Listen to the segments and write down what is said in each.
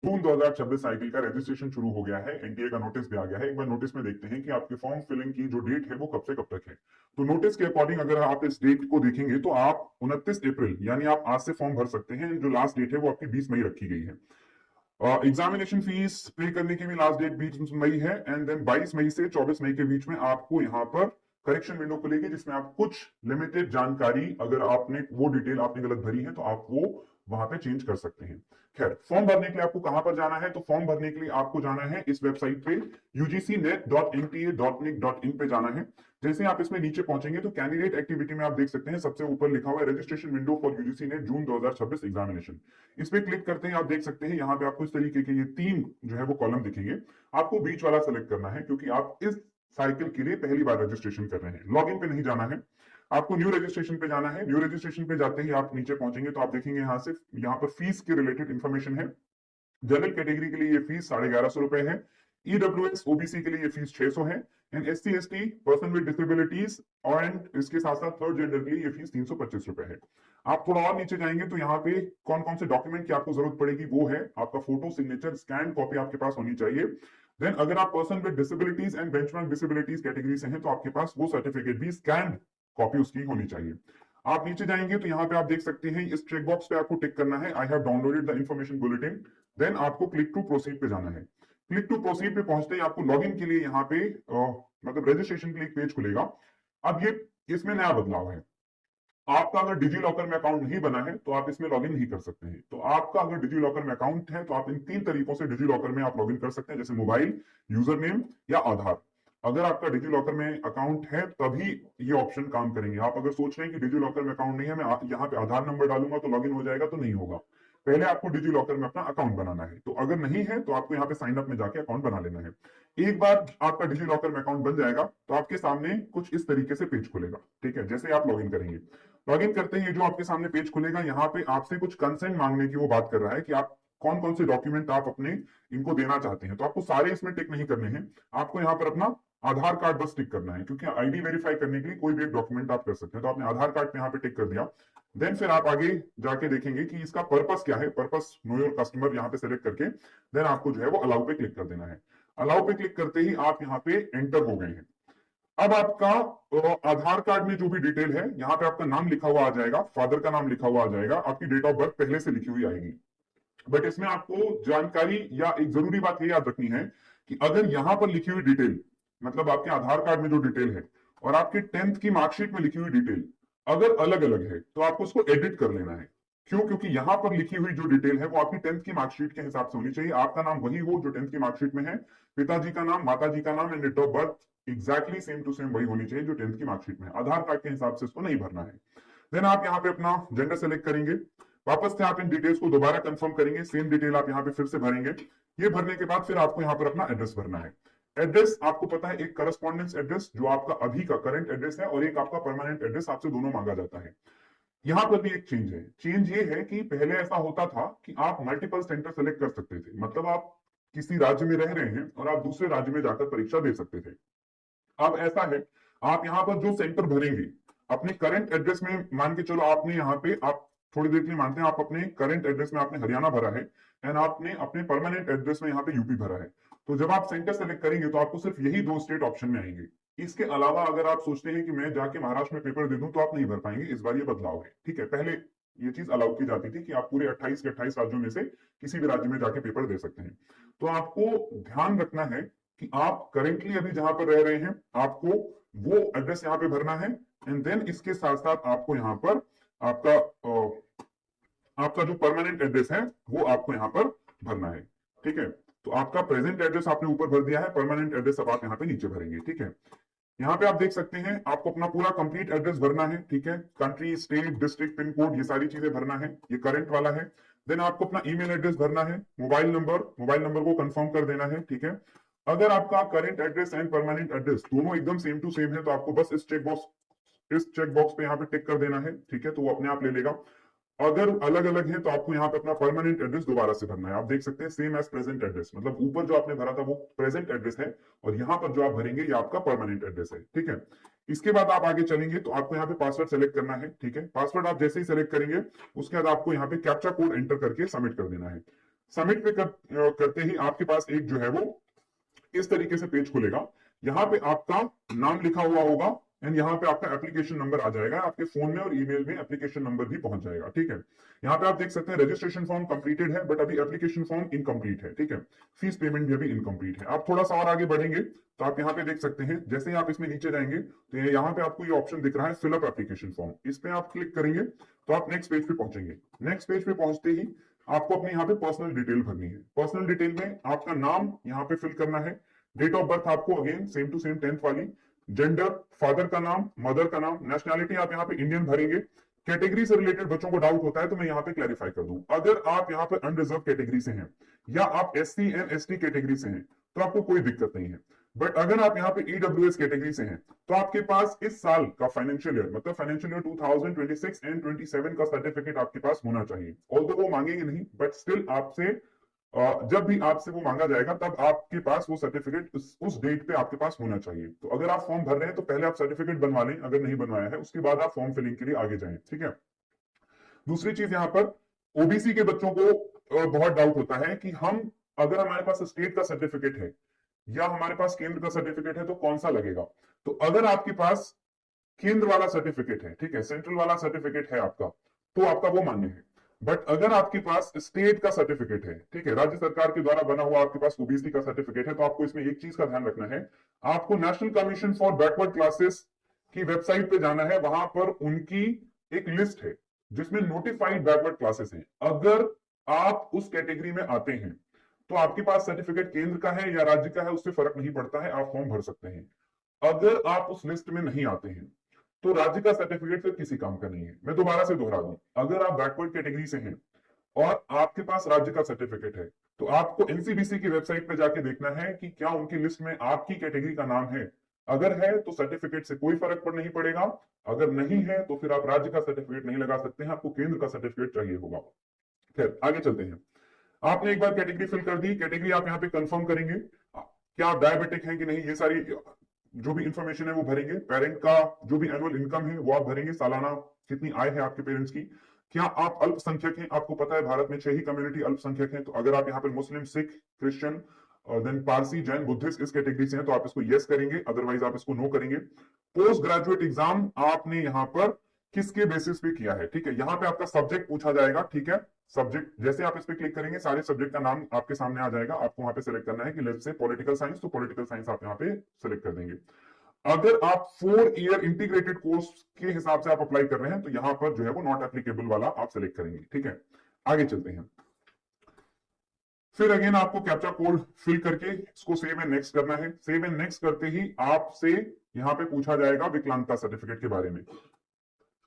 जून 2026 cycle का registration शुरू हो गया है। एनटीए का नोटिस भी आ गया है। एक बार नोटिस में देखते हैं कि आपके फॉर्म फिलिंग की जो डेट है वो कब से कब तक है। तो नोटिस के अकॉर्डिंग अगर आप इस डेट को देखेंगे तो आप 29 अप्रैल यानी आप आज से फॉर्म भर सकते हैं। जो लास्ट डेट है वो आपकी 20 मई रखी गई है। एग्जामिनेशन फीस पे करने की भी लास्ट डेट 20 मई है। एंड देन 22 मई से 24 मई के बीच में आपको यहाँ पर करेक्शन विंडो खुलेगी, जिसमें आप कुछ लिमिटेड जानकारी, अगर आपने वो डिटेल आपने गलत भरी है तो आप वो वहां पे चेंज कर सकते हैं। खैर, फॉर्म भरने के लिए आपको कहां पर जाना है? तो फॉर्म भरने के लिए आपको जाना है इस वेबसाइट पे ugcnet.nta.nic.in पे जाना है। जैसे आप इसमें नीचे पहुंचेंगे तो कैंडिडेट एक्टिविटी में आप देख सकते हैं सबसे ऊपर लिखा हुआ है registration window for UGC NET June 2026 examination. इस पे क्लिक करते हैं, आप देख सकते हैं यहाँ पे आपको इस तरीके के ये तीन जो है वो कॉलम दिखेंगे। आपको बीच वाला सेलेक्ट करना है क्योंकि आप इस साइकिल के लिए पहली बार रजिस्ट्रेशन कर रहे हैं। लॉगिन पे नहीं जाना है, आपको न्यू रजिस्ट्रेशन पे जाना है। न्यू रजिस्ट्रेशन पे जाते ही आप नीचे पहुंचेंगे तो आप देखेंगे यहाँ पर फीस के रिलेटेड इंफॉर्मेशन है। जनरल कैटेगरी के लिए ये फीस 1150 रुपए है। ईडब्ल्यूएस ओबीसी के लिए ये फीस 600 है। And SC ST person with disabilities and इसके साथ साथ थर्ड जेंडर के लिए ये फीस 325 रुपए है। आप थोड़ा और नीचे जाएंगे तो यहाँ पे कौन कौन से डॉक्यूमेंट की आपको जरूरत पड़ेगी वो है आपका फोटो, सिग्नेचर, स्कैन कॉपी आपके पास होनी चाहिए। देन अगर आप person with disabilities and benchmark disabilities category से हैं तो आपके पास वो सर्टिफिकेट भी स्कैन कॉपी उसकी होनी चाहिए। आप नीचे जाएंगे तो यहाँ पे आप देख सकते हैं इस चेक बॉक्स पे आपको टिक करना है I have downloaded the information bulletin. Then आपको क्लिक टू प्रोसीड पे जाना है। क्लिक टू प्रोसीड पे पहुंचते ही आपको लॉगिन के लिए यहाँ पे मतलब रजिस्ट्रेशन के लिए एक पेज खुलेगा। अब ये इसमें नया बदलाव है। आपका अगर डिजी लॉकर में अकाउंट नहीं बना है तो आप इसमें लॉगिन नहीं कर सकते हैं। तो आपका अगर डिजी लॉकर में अकाउंट है तो आप इन तीन तरीकों से डिजी लॉकर में आप लॉगिन कर सकते हैं, जैसे मोबाइल, यूजर नेम या आधार। अगर आपका डिजी लॉकर में अकाउंट है तभी ये ऑप्शन काम करेंगे। आप अगर सोच रहे हैं कि डिजी लॉकर में अकाउंट नहीं है, मैं यहाँ पे आधार नंबर डालूंगा तो लॉगिन हो जाएगा, तो नहीं होगा। पहले आपको डिजी लॉकर में अपना अकाउंट बनाना है। तो अगर नहीं है तो आपको यहाँ पे साइन अप में जाके अकाउंट बना लेना है। एक बार आपका डिजी लॉकर में अकाउंट बन जाएगा तो आपके सामने कुछ इस तरीके से पेज खुलेगा। ठीक है, जैसे आप लॉगिन करेंगे, लॉगिन करते ही जो आपके सामने पेज खुलेगा, यहाँ पे आपसे कुछ कंसेंट मांगने की वो बात कर रहा है कि आप कौन कौन से डॉक्यूमेंट आप अपने इनको देना चाहते हैं। तो आपको सारे इसमें टिक नहीं करने हैं, आपको यहाँ पर अपना आधार कार्ड बस टिक करना है, क्योंकि आईडी वेरीफाई करने के लिए कोई भी एक डॉक्यूमेंट आप कर सकते हैं। तो आपने आधार कार्ड पे यहाँ पे टिक कर दिया। देन फिर आप आगे जाके देखेंगे कि इसका पर्पस क्या है। पर्पस नो योर कस्टमर यहाँ पे सेलेक्ट करके देन आपको जो है वो अलाउ पे क्लिक कर देना है। अलाउ पे क्लिक करते ही आप यहाँ पे एंटर हो गए हैं। अब आपका आधार कार्ड में जो भी डिटेल है यहाँ पे आपका नाम लिखा हुआ आ जाएगा, फादर का नाम लिखा हुआ आ जाएगा, आपकी डेट ऑफ बर्थ पहले से लिखी हुई आएगी। बट इसमें आपको जानकारी या एक जरूरी बात ये याद रखनी है कि अगर यहां पर लिखी हुई डिटेल, मतलब आपके आधार कार्ड में जो डिटेल है और आपके 10th की मार्कशीट में लिखी हुई डिटेल अगर अलग अलग है तो आपको उसको एडिट कर लेना है। क्यों? क्योंकि यहां पर लिखी हुई जो डिटेल है वो आपकी 10th की मार्कशीट के हिसाब से होनी चाहिए। आपका नाम वही हो जो 10th की मार्कशीट में है, पिताजी का नाम, माताजी का नाम and date of birth exactly same to same वही होनी चाहिए जो 10th की मार्कशीट में है। आधार कार्ड के हिसाब से इसको नहीं भरना है। देन आप यहाँ पे अपना जेंडर सेलेक्ट करेंगे। वापस से आप इन डिटेल्स को दोबारा कंफर्म करेंगे, सेम डिटेल आप यहाँ पे फिर से भरेंगे। ये भरने के बाद फिर आपको यहाँ पर अपना एड्रेस भरना है। एड्रेस आपको पता है, एक करस्पॉन्डेंस एड्रेस जो आपका अभी का करंट एड्रेस है और एक आपका परमानेंट एड्रेस, आपसे दोनों मांगा जाता है। यहाँ पर भी एक चेंज है। चेंज ये है कि पहले ऐसा होता था कि आप मल्टीपल सेंटर सेलेक्ट कर सकते थे, मतलब आप किसी राज्य में रह रहे हैं और आप दूसरे राज्य में जाकर परीक्षा दे सकते थे। अब ऐसा है, आप यहाँ पर जो सेंटर भरेंगे अपने करंट एड्रेस में, मान के चलो आपने यहाँ पे, आप थोड़ी देर के लिए मानते हैं आप अपने करंट एड्रेस में आपने हरियाणा भरा है एंड आपने अपने परमानेंट एड्रेस में यहाँ पे यूपी भरा है। तो जब आप सेंटर सेलेक्ट करेंगे तो आपको सिर्फ यही दो स्टेट ऑप्शन में आएंगे। इसके अलावा अगर आप सोचते हैं कि मैं जाके महाराष्ट्र में पेपर दे दूं तो आप नहीं भर पाएंगे। इस बार ये बदलाव है। ठीक है, पहले ये चीज अलाउ की जाती थी कि आप पूरे 28 के 28 राज्यों में से किसी भी राज्य में जाके पेपर दे सकते हैं। तो आपको ध्यान रखना है कि आप करेंटली अभी जहां पर रह रहे हैं आपको वो एड्रेस यहाँ पे भरना है। एंड देन इसके साथ साथ आपको यहाँ पर आपका आपका जो परमानेंट एड्रेस है वो आपको यहाँ पर भरना है। ठीक है, तो आपका प्रेजेंट एड्रेस आपने ऊपर भर दिया है, परमानेंट एड्रेस अब आप यहाँ पे नीचे भरेंगे। ठीक है, यहाँ पे आप देख सकते हैं आपको अपना पूरा कंप्लीट एड्रेस भरना है। ठीक है, country, state, district, pin code, ये सारी चीजें भरना है, ये करंट वाला है। देन आपको अपना ईमेल एड्रेस भरना है, मोबाइल नंबर को कंफर्म कर देना है। ठीक है, अगर आपका current address and permanent address दोनों एकदम सेम टू सेम है तो आपको बस इस चेक बॉक्स पे यहाँ पे टिक कर देना है। ठीक है, तो वो अपने आप ले लेगा। अगर अलग अलग है तो आपको यहाँ पे अपना परमानेंट एड्रेस दोबारा से भरना है। आप देख सकते हैं सेम एज प्रेजेंट एड्रेस, मतलब ऊपर जो आपने भरा था वो प्रेजेंट एड्रेस है और यहाँ पर जो आप भरेंगे ये आपका परमानेंट एड्रेस है। ठीक है, इसके बाद आप आगे चलेंगे तो आपको यहाँ पे पासवर्ड सेलेक्ट करना है। ठीक है, पासवर्ड आप जैसे ही सेलेक्ट करेंगे उसके बाद आपको यहाँ पे कैप्चा कोड एंटर करके सबमिट कर देना है। सबमिट पे करते ही आपके पास एक जो है वो इस तरीके से पेज खुलेगा। यहाँ पे आपका नाम लिखा हुआ होगा एंड यहाँ पे आपका एप्लीकेशन नंबर आ जाएगा, आपके फोन में और ईमेल में एप्लीकेशन नंबर भी पहुंच जाएगा। ठीक है, यहाँ पे आप देख सकते हैं रजिस्ट्रेशन फॉर्म कंप्लीटेड है, बट अभी एप्लीकेशन फॉर्म इनकम्प्लीट है। ठीक है, फीस पेमेंट भी अभी इनकम्प्लीट है। आप थोड़ा सा और आगे बढ़ेंगे तो आप यहाँ पे देख सकते हैं, जैसे ही आप इसमें नीचे जाएंगे तो यहाँ पे आपको ये ऑप्शन दिख रहा है फिलअप एप्लीकेशन फॉर्म, इस पे आप क्लिक करेंगे तो आप नेक्स्ट पेज पे पहुंचेंगे। नेक्स्ट पेज पे पहुंचते ही आपको अपने यहाँ पे पर्सनल डिटेल भरनी है। पर्सनल डिटेल में आपका नाम यहाँ पे फिल करना है, डेट ऑफ बर्थ आपको again same to same 10th वाली, जेंडर फादर का नाम, मदर का नाम, नेशनैलिटी आप यहाँ पे इंडियन भरेंगे। कैटेगरी से रिलेटेड बच्चों को डाउट होता है तो मैं यहाँ पे क्लैरिफाई कर दूं, अगर आप यहाँ पे अनरिजर्व कैटेगरी से हैं या आप एससी एंड एसटी कैटेगरी से हैं तो आपको कोई दिक्कत नहीं है। बट अगर आप यहाँ पे ईडब्ल्यूएस कैटेगरी से हैं तो आपके पास इस साल का फाइनेंशियल ईयर मतलब फाइनेंशियल ईयर 2026 एंड 27 का सर्टिफिकेट आपके पास होना चाहिए। ऑल्दो वो मांगेंगे नहीं, बट स्टिल आपसे जब भी आपसे वो मांगा जाएगा तब आपके पास वो सर्टिफिकेट उस डेट पे आपके पास होना चाहिए। तो अगर आप फॉर्म भर रहे हैं तो पहले आप सर्टिफिकेट बनवा लें, अगर नहीं बनवाया है उसके बाद आप फॉर्म फिलिंग के लिए आगे जाएं। ठीक है, दूसरी चीज यहाँ पर ओबीसी के बच्चों को बहुत डाउट होता है कि हम अगर हमारे पास स्टेट का सर्टिफिकेट है या हमारे पास केंद्र का सर्टिफिकेट है तो कौन सा लगेगा। तो अगर आपके पास केंद्र वाला सर्टिफिकेट है, ठीक है, सेंट्रल वाला सर्टिफिकेट है आपका, तो आपका वो मान्य है। बट अगर आपके पास स्टेट का सर्टिफिकेट है, ठीक है, राज्य सरकार के द्वारा बना हुआ आपके पास ओबीसी का सर्टिफिकेट है, तो आपको इसमें एक चीज का ध्यान रखना है, आपको national commission for backward classes की वेबसाइट पे जाना है, वहां पर उनकी एक लिस्ट है जिसमें नोटिफाइड बैकवर्ड क्लासेस हैं। अगर आप उस कैटेगरी में आते हैं तो आपके पास सर्टिफिकेट केंद्र का है या राज्य का है उससे फर्क नहीं पड़ता है, आप फॉर्म भर सकते हैं। अगर आप उस लिस्ट में नहीं आते हैं तो राज्य का सर्टिफिकेट फिर किसी काम का नहीं है। मैं दोबारा से दोहरा दूं, अगर आप बैकवर्ड कैटेगरी से हैं और आपके पास राज्य का सर्टिफिकेट है तो आपको एनसीबीसी की वेबसाइट पे जाके देखना है कि क्या उनकी लिस्ट में आपकी कैटेगरी का नाम है। अगर है तो सर्टिफिकेट से कोई फर्क नहीं पड़ेगा, अगर नहीं है तो फिर आप राज्य का सर्टिफिकेट नहीं लगा सकते हैं, आपको केंद्र का सर्टिफिकेट चाहिए होगा। फिर आगे चलते हैं। आपने एक बार कैटेगरी फिल कर दी, कैटेगरी आप यहाँ पे कंफर्म करेंगे, क्या आप डायबिटिक हैं कि नहीं, ये सारी जो भी इंफॉर्मेशन है वो भरेंगे। पेरेंट का जो भी एनुअल इनकम है वो आप भरेंगे, सालाना कितनी आय है आपके पेरेंट्स की। क्या आप अल्पसंख्यक हैं, आपको पता है भारत में 6 ही कम्युनिटी अल्पसंख्यक हैं, तो अगर आप यहाँ पे Muslim, Sikh, Christian, then Parsi, Jain, Buddhist इस कैटेगरी से हैं तो आप इसको यस करेंगे, अदरवाइज आप इसको नो करेंगे। पोस्ट ग्रेजुएट एग्जाम आपने यहाँ पर किसके बेसिस पे किया है, ठीक है, यहाँ पे आपका सब्जेक्ट पूछा जाएगा। ठीक है, सब्जेक्ट जैसे आप इस पे क्लिक करेंगे सारे सब्जेक्ट का नाम आपके सामने आ जाएगा, आपको वहां पे सिलेक्ट करना है कि लेट्स से पॉलिटिकल साइंस, तो पॉलिटिकल साइंस आप यहाँ पे सिलेक्ट कर देंगे। अगर आप 4 ईयर इंटीग्रेटेड कोर्स के हिसाब से आप अप्लाई कर रहे हैं तो यहां पर जो है वो नॉट एप्लीकेबल वाला आप सिलेक्ट करेंगे। ठीक है, आगे चलते हैं। फिर अगेन आपको कैप्चा कोड फिल करके इसको सेव एंड नेक्स्ट करना है। सेव एंड नेक्स्ट करते ही आपसे यहां पे पूछा जाएगा विकलांगता सर्टिफिकेट के बारे में।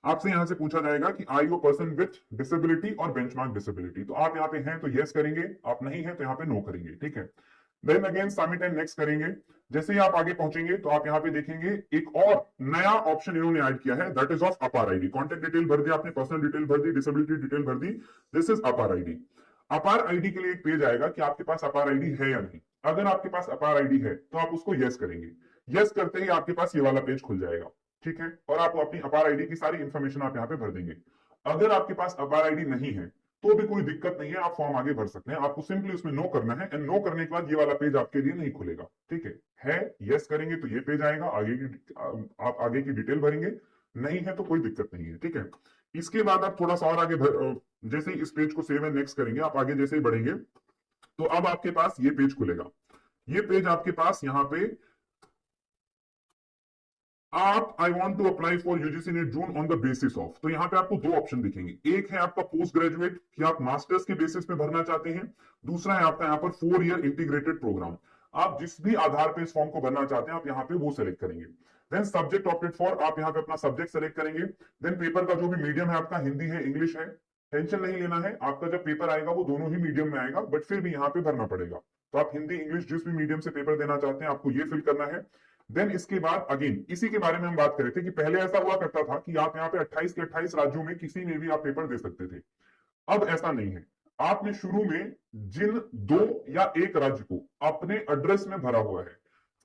आपसे यहां से पूछा जाएगा कि are you person with disability और बेंचमार्क डिसेबिलिटी, तो आप यहाँ पे हैं तो यस करेंगे, आप नहीं है तो यहाँ पे नो करेंगे। ठीक है, then again submit and next करेंगे। जैसे ही आप आगे पहुंचेंगे तो आप यहाँ पे देखेंगे एक और नया ऑप्शन इन्होंने ऐड किया है, दैट इज ऑफ अपार आईडी। कॉन्टेक्ट डिटेल भर दी आपने, पर्सनल डिटेल भर दी, डिसेबिलिटी डिटेल भर दी, दिस इज अपार आईडी। अपार आईडी के लिए एक पेज आएगा कि आपके पास अपार आईडी है या नहीं। अगर आपके पास अपार आईडी है तो आप उसको यस करेंगे। यस करते ही आपके पास ये वाला पेज खुल जाएगा। ठीक है, और आप अपनी अपार आईडी की सारी इंफॉर्मेशन आप यहाँ पे भर देंगे। अगर आपके पास अपार आईडी नहीं है तो भी कोई दिक्कत नहीं है, आप फॉर्म आगे भर सकते हैं। आपको सिंपली उसमें नो करना है एंड नो करने के बाद ये वाला पेज आपके लिए नहीं खुलेगा। ठीक है यस करेंगे तो ये पेज आएगा, आगे की आप आगे की डिटेल भरेंगे, नहीं है तो कोई दिक्कत नहीं है। ठीक है, इसके बाद आप थोड़ा सा और आगे जैसे ही इस पेज को सेव एंड नेक्स्ट करेंगे, आप आगे जैसे ही बढ़ेंगे तो अब आपके पास ये पेज खुलेगा। ये पेज आपके पास यहाँ पे आप I want to apply for UGC NET June on the basis of, तो यहाँ पे आपको दो ऑप्शन दिखेंगे। एक है आपका पोस्ट ग्रेजुएट कि आप मास्टर्स के बेसिस पे भरना चाहते हैं, दूसरा है आपका यहाँ पर 4 ईयर इंटीग्रेटेड प्रोग्राम। आप जिस भी आधार पे इस फॉर्म को भरना चाहते हैं आप यहाँ पे वो सेलेक्ट करेंगे। देन सब्जेक्ट ऑप्टेड फॉर, आप यहाँ पे अपना सब्जेक्ट सेलेक्ट करेंगे। देन पेपर का जो भी मीडियम है आपका, हिंदी है, इंग्लिश है, टेंशन नहीं लेना है, आपका जब पेपर आएगा वो दोनों ही मीडियम में आएगा, बट फिर भी यहाँ पे भरना पड़ेगा। तो आप हिंदी, इंग्लिश जिस भी मीडियम से पेपर देना चाहते हैं आपको ये फिल करना है। देन इसके बाद अगेन इसी के बारे में हम बात कर रहे थे कि पहले ऐसा हुआ करता था कि आप यहाँ पे 28 के 28 राज्यों में किसी में भी आप पेपर दे सकते थे। अब ऐसा नहीं है। आपने शुरू में जिन 2 या 1 राज्य को अपने एड्रेस में भरा हुआ है,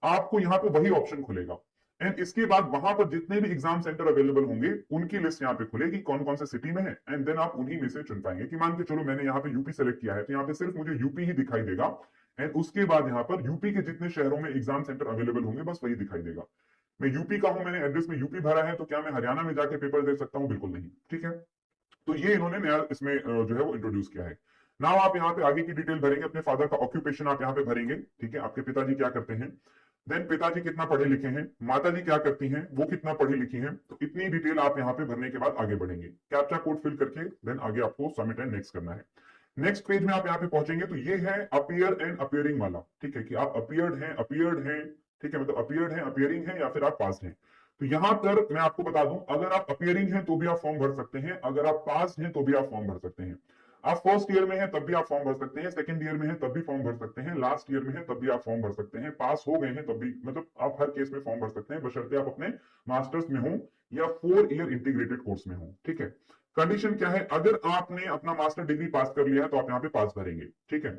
आपको यहाँ पे वही ऑप्शन खुलेगा। एंड इसके बाद वहां पर जितने भी एग्जाम सेंटर अवेलेबल होंगे उनकी लिस्ट यहाँ पे खुलेगी, कौन कौन से सिटी में है, एंड देन आप उन्हीं में से चुन पाएंगे। कि मान के चलो मैंने यहाँ पे यूपी सेलेक्ट किया है, तो यहाँ पे सिर्फ मुझे यूपी ही दिखाई देगा, एंड उसके बाद यहाँ पर यूपी के जितने शहरों में एग्जाम सेंटर अवेलेबल होंगे बस वही दिखाई देगा। मैं यूपी का हूं, मैंने एड्रेस में यूपी भरा है, तो क्या मैं हरियाणा में जाके पेपर दे सकता हूं? बिल्कुल नहीं। ठीक है, तो ये इन्होंने नया इसमें जो है वो इंट्रोड्यूस किया है। नाउ आप यहाँ पे आगे की डिटेल भरेंगे, अपने फादर का ऑक्यूपेशन आप यहाँ पे भरेंगे। ठीक है, आपके पिताजी क्या करते हैं, देन पिताजी कितना पढ़े लिखे हैं, माताजी क्या करती हैं, वो कितना पढ़ी लिखी हैं, तो इतनी डिटेल आप यहाँ पे भरने के बाद आगे बढ़ेंगे, कैप्चा कोड फिल करके देन आगे आपको सबमिट एंड नेक्स्ट करना है। नेक्स्ट पेज में आप यहाँ पे पहुंचेंगे तो ये है अपीयर एंड अपीयरिंग वाला। ठीक है, कि आप अपीयर्ड हैं, ठीक है, मतलब अपीयर्ड है, अपीयरिंग है, या फिर आप पास हैं। तो यहां पर मैं आपको बता दूं, अगर आप अपीयरिंग हैं तो भी आप फॉर्म भर सकते हैं, अगर आप पास हैं तो भी आप फॉर्म भर सकते हैं। आप फर्स्ट ईयर में हैं तब भी आप फॉर्म भर सकते हैं, सेकंड ईयर में हैं तब भी फॉर्म भर सकते हैं, लास्ट ईयर में हैं तब भी आप फॉर्म भर सकते हैं, पास हो गए हैं तब भी, मतलब आप हर केस में फॉर्म भर सकते हैं, बशर्ते आप अपने मास्टर्स में हो या 4 ईयर इंटीग्रेटेड कोर्स में हो। ठीक है, कंडीशन क्या है, अगर आपने अपना मास्टर डिग्री पास कर लिया है तो आप यहाँ पे पास भरेंगे। ठीक है,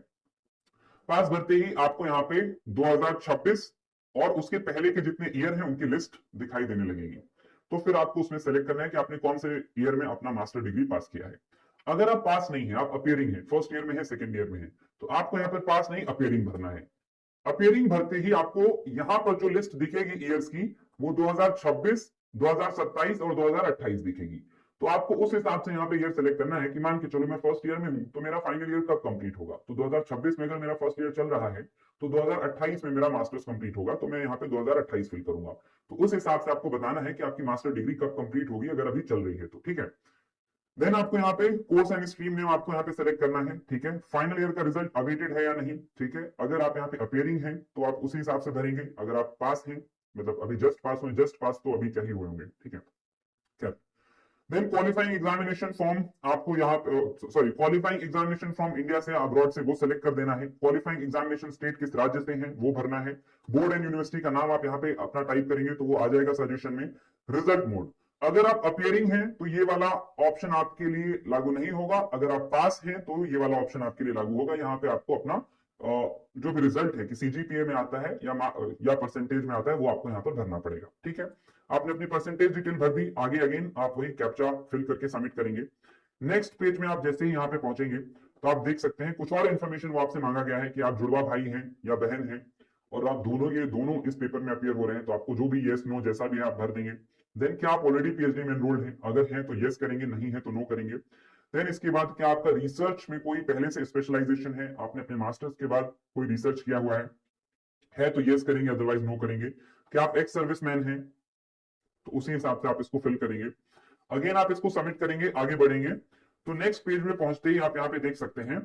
पास भरते ही आपको यहाँ पे 2026 और उसके पहले के जितने ईयर हैं उनकी लिस्ट दिखाई देने लगेगी। तो फिर आपको उसमें सेलेक्ट करना है कि आपने कौन से ईयर में अपना मास्टर डिग्री पास किया है। अगर आप पास नहीं है, आप अपीयरिंग है, फर्स्ट ईयर में है, सेकंड ईयर में है, तो आपको यहाँ पर पास नहीं अपीयरिंग भरना है। अपीयरिंग भरते ही आपको यहां पर जो लिस्ट दिखेगी ईयर्स की, वो 2026, 2027 और 2028 दिखेगी। तो आपको उस हिसाब से यहाँ पे ईयर सेलेक्ट करना है कि मान के चलो मैं फर्स्ट ईयर में हूं, तो मेरा फाइनल ईयर कब कंप्लीट होगा, तो 2026 में अगर मेरा फर्स्ट ईयर चल रहा है तो 2028 में मेरा मास्टर्स कंप्लीट होगा, तो मैं यहाँ पे 2028 फिल करूंगा। तो उस हिसाब से आपको बताना है कि आपकी मास्टर डिग्री कब कंप्लीट होगी, अगर अभी चल रही है तो। ठीक है, देन आपको यहाँ पे कोर्स एंड स्ट्रीम नेम आपको यहाँ पे सेलेक्ट करना है। ठीक है, फाइनल ईयर का रिजल्ट अवेटेड है या नहीं। ठीक है, अगर आप यहाँ पे अपीयरिंग हैं तो आप उसी हिसाब से भरेंगे, अगर आप पास हैं, मतलब अभी जस्ट पास हुए, जस्ट पास तो अभी क्या ही हुए होंगे। ठीक है, क्या देन क्वालिफाइंग एग्जामिनेशन फॉर्म आपको यहाँ पे, sorry, qualifying examination from India से अब्रॉड से वो सेलेक्ट कर देना है। क्वालिफाइंग एग्जामिनेशन स्टेट किस राज्य से है वो भरना है। बोर्ड एंड यूनिवर्सिटी का नाम आप यहाँ पे अपना टाइप करेंगे तो वो आ जाएगा सजेशन में। रिजल्ट मोड, अगर आप अपीयरिंग हैं तो ये वाला ऑप्शन आपके लिए लागू नहीं होगा, अगर आप पास हैं तो ये वाला ऑप्शन आपके लिए लागू होगा। यहाँ पे आपको अपना जो भी रिजल्ट है कि सीजीपीए में आता है या परसेंटेज में आता है वो आपको यहाँ पर भरना पड़ेगा। ठीक है, आपने अपनी परसेंटेज डिटेल भर दी, आगे अगेन आप वही कैप्चा फिल करके सबमिट करेंगे। नेक्स्ट पेज में आप जैसे ही यहाँ पे पहुंचेंगे तो आप देख सकते हैं कुछ और इन्फॉर्मेशन वो आपसे मांगा गया है कि आप जुड़वा भाई हैं या बहन हैं, और आप दोनों ये दोनों इस पेपर में अपीयर हो रहे हैं, तो आपको जो भी येस नो जैसा भी है आप भर देंगे। देन क्या आप ऑलरेडी पीएचडी में एनरोल्ड हैं, अगर हैं तो येस करेंगे, नहीं है तो नो करेंगे। देन इसके बाद क्या आपका रिसर्च में कोई पहले से स्पेशलाइजेशन है, आपने अपने मास्टर्स के बाद कोई रिसर्च किया हुआ है तो येस करेंगे, अदरवाइज नो करेंगे। क्या आप एक्स सर्विसमैन हैं, तो उसी हिसाब से आप इसको फिल करेंगे। अगेन आप इसको सबमिट करेंगे, आगे बढ़ेंगे तो नेक्स्ट पेज में पहुंचते ही आप यहाँ पे देख सकते हैं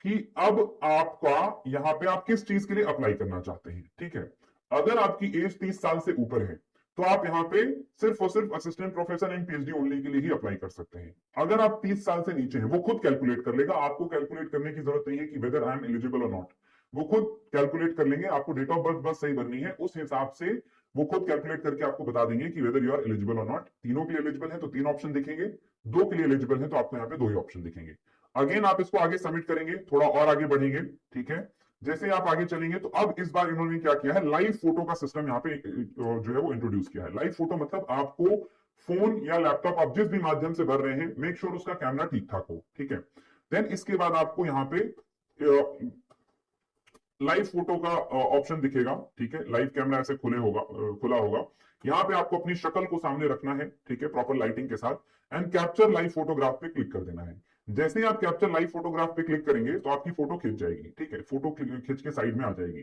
कि अब आपका यहाँ पे आप किस चीज के लिए अप्लाई करना चाहते हैं। ठीक है, अगर आपकी एज 30 साल से ऊपर है तो आप यहाँ पे सिर्फ और सिर्फ assistant professor and PhD only के लिए ही अप्लाई कर सकते हैं। अगर आप 30 साल से नीचे हैं, वो खुद कैलकुलेट कर लेगा, आपको कैलकुलेट करने की जरूरत नहीं है कि वेदर आई एम एलिजिबल और नॉट, वो खुद कैलकुलेट कर लेंगे। आपको डेट ऑफ बर्थ बस सही भरनी है, उस हिसाब से वो खुद कैलकुलेट करके आपको बता देंगे कि वेदर यू आर एलिजिबल और नॉट। तीनों के लिए एलिजिबल है तो 3 ऑप्शन दिखेंगे, 2 के लिए एलिजिबल है तो आपको यहाँ पे 2 ही ऑप्शन दिखेंगे। अगेन आप इसको आगे सबमिट करेंगे, थोड़ा और आगे बढ़ेंगे। ठीक है, जैसे आप आगे चलेंगे तो अब इस बार इन्होंने क्या किया है, लाइव फोटो का सिस्टम यहाँ पे जो है वो इंट्रोड्यूस किया है। लाइव फोटो मतलब आपको फोन या लैपटॉप आप जिस भी माध्यम से भर रहे हैं, मेक श्योर उसका कैमरा ठीक ठाक हो। ठीक है, देन इसके बाद आपको यहाँ पे लाइव फोटो का ऑप्शन दिखेगा। ठीक है, लाइव कैमरा ऐसे खुला होगा, यहाँ पे आपको अपनी शक्ल को सामने रखना है। ठीक है, प्रॉपर लाइटिंग के साथ, एंड कैप्चर लाइव फोटोग्राफ पे क्लिक कर देना है। जैसे ही आप कैप्चर लाइव फोटोग्राफ पे क्लिक करेंगे तो आपकी फोटो खिंच जाएगी। ठीक है, फोटो खिंच के साइड में आ जाएगी।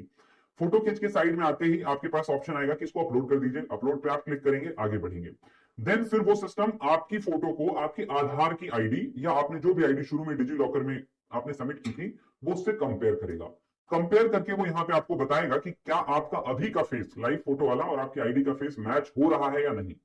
फोटो खिंच के साइड में आते ही आपके पास ऑप्शन आएगा कि इसको अपलोड कर दीजिए। अपलोड पे आप क्लिक करेंगे, आगे बढ़ेंगे। देन फिर वो सिस्टम आपकी फोटो को आपकी आधार की आईडी या आपने जो भी आईडी शुरू में डिजी लॉकर में आपने सबमिट की थी वो उससे कंपेयर करेगा। कंपेयर करके वो यहाँ पे आपको बताएगा कि क्या आपका अभी का फेस लाइव फोटो वाला और आपकी आईडी का फेस मैच हो रहा है या नहीं।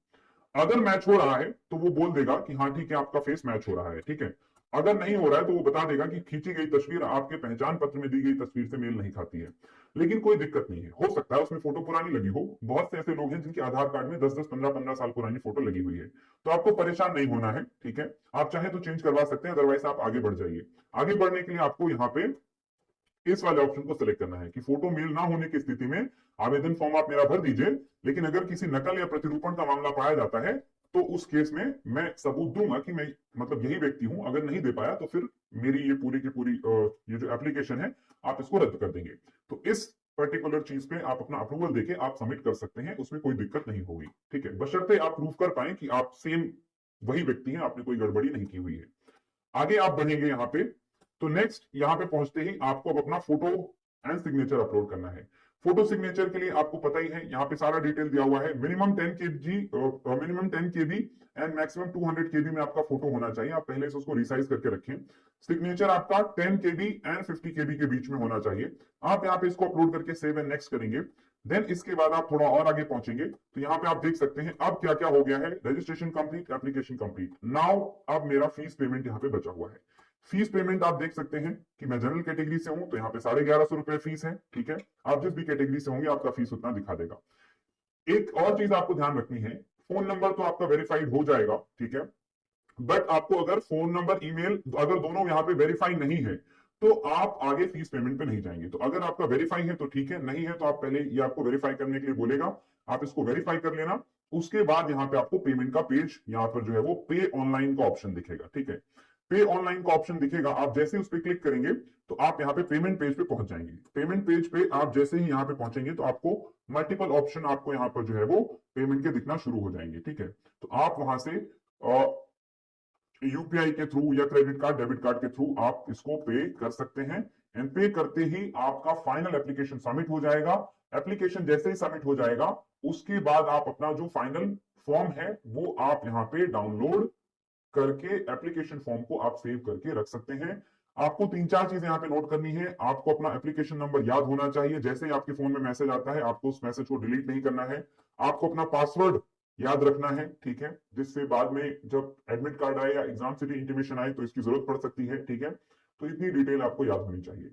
अगर मैच हो रहा है तो वो बोल देगा कि हाँ ठीक है, आपका फेस मैच हो रहा है। ठीक है, अगर नहीं हो रहा है तो वो बता देगा कि खींची गई तस्वीर आपके पहचान पत्र में दी गई तस्वीर से मेल नहीं खाती है। लेकिन कोई दिक्कत नहीं है, हो सकता है उसमें फोटो पुरानी लगी हो। बहुत से ऐसे लोग हैं जिनके आधार कार्ड में 10-10, 15-15 साल पुरानी फोटो लगी हुई है, तो आपको परेशान नहीं होना है। ठीक है, आप चाहे तो चेंज करवा सकते हैं, अदरवाइज आप आगे बढ़ जाइए। आगे बढ़ने के लिए आपको यहाँ पे इस वाले ऑप्शन को सिलेक्ट करना है कि फोटो मेल ना होने की स्थिति में आवेदन फॉर्म आप मेरा भर दीजिए, लेकिन अगर किसी नकल या प्रतिरूपण का मामला पाया जाता है तो उस केस में मैं सबूत दूंगा कि मैं मतलब यही व्यक्ति हूं। अगर नहीं दे पाया तो फिर मेरी ये पूरी की पूरी ये जो एप्लीकेशन है आप इसको रद्द कर देंगे। तो इस पर्टिकुलर चीज पे आप अपना अप्रूवल देके आप सबमिट कर सकते हैं, उसमें कोई दिक्कत नहीं होगी। ठीक है, बशर्ते आप प्रूव कर पाए कि आप सेम वही व्यक्ति हैं, आपने कोई गड़बड़ी नहीं की हुई है। आगे आप बढ़ेंगे यहाँ पे, तो नेक्स्ट यहाँ पे पहुंचते ही आपको अब अपना फोटो एंड सिग्नेचर अपलोड करना है। फोटो सिग्नेचर के लिए आपको पता ही है, यहाँ पे सारा डिटेल दिया हुआ है। Minimum 10 KB and maximum 200 KB में आपका फोटो होना चाहिए। आप पहले से उसको रिसाइज करके रखें। सिग्नेचर आपका 10 KB एंड 50 KB के बीच में होना चाहिए। आप यहाँ पे इसको अपलोड करके सेव एंड नेक्स्ट करेंगे। देन इसके बाद आप थोड़ा और आगे पहुंचेंगे तो यहाँ पे आप देख सकते हैं अब क्या क्या हो गया है। Registration complete, application complete. Now अब मेरा फीस पेमेंट यहाँ पे बचा हुआ है। फीस पेमेंट आप देख सकते हैं कि मैं जनरल कैटेगरी से हूं तो यहाँ पे 1150 रुपए फीस है। ठीक है, आप जिस भी कैटेगरी से होंगे आपका फीस उतना दिखा देगा। एक और चीज आपको ध्यान रखनी है, फोन नंबर तो आपका वेरीफाइड हो जाएगा, ठीक है, बट आपको अगर फोन नंबर ईमेल अगर दोनों यहाँ पे वेरीफाई नहीं है तो आप आगे फीस पेमेंट पे नहीं जाएंगे। तो अगर आपका वेरीफाई है तो ठीक है, नहीं है तो आप पहले ये आपको वेरीफाई करने के लिए बोलेगा, आप इसको वेरीफाई कर लेना। उसके बाद यहाँ पे आपको पेमेंट का पेज यहाँ पर जो है वो पे ऑनलाइन का ऑप्शन दिखेगा। ठीक है, पे ऑनलाइन का ऑप्शन दिखेगा, आप जैसे उस पर क्लिक करेंगे तो आप यहाँ पे पेमेंट पेज पे पहुंच जाएंगे। पेमेंट पेज पे आप जैसे ही यहाँ पे पहुंचेंगे तो आपको मल्टीपल ऑप्शन आपको यहाँ पर जो है वो पेमेंट के दिखना शुरू हो जाएंगे। ठीक है, तो आप वहां से यूपीआई के थ्रू या क्रेडिट कार्ड डेबिट कार्ड के थ्रू आप इसको पे कर सकते हैं। एंड पे करते ही आपका फाइनल एप्लीकेशन सबमिट हो जाएगा। एप्लीकेशन जैसे ही सबमिट हो जाएगा उसके बाद आप अपना जो फाइनल फॉर्म है वो आप यहाँ पे डाउनलोड करके एप्लीकेशन फॉर्म को आप सेव करके रख सकते हैं। आपको 3-4 चीजें यहाँ पे नोट करनी है। आपको अपना एप्लीकेशन नंबर याद होना चाहिए, जैसे ही आपके फोन में मैसेज आता है आपको उस मैसेज को डिलीट नहीं करना है। आपको अपना पासवर्ड याद रखना है, ठीक है, जिससे बाद में जब एडमिट कार्ड आए या एग्जाम सिटी इंटीमेशन आए तो इसकी जरूरत पड़ सकती है। ठीक है, तो इतनी डिटेल आपको याद होनी चाहिए।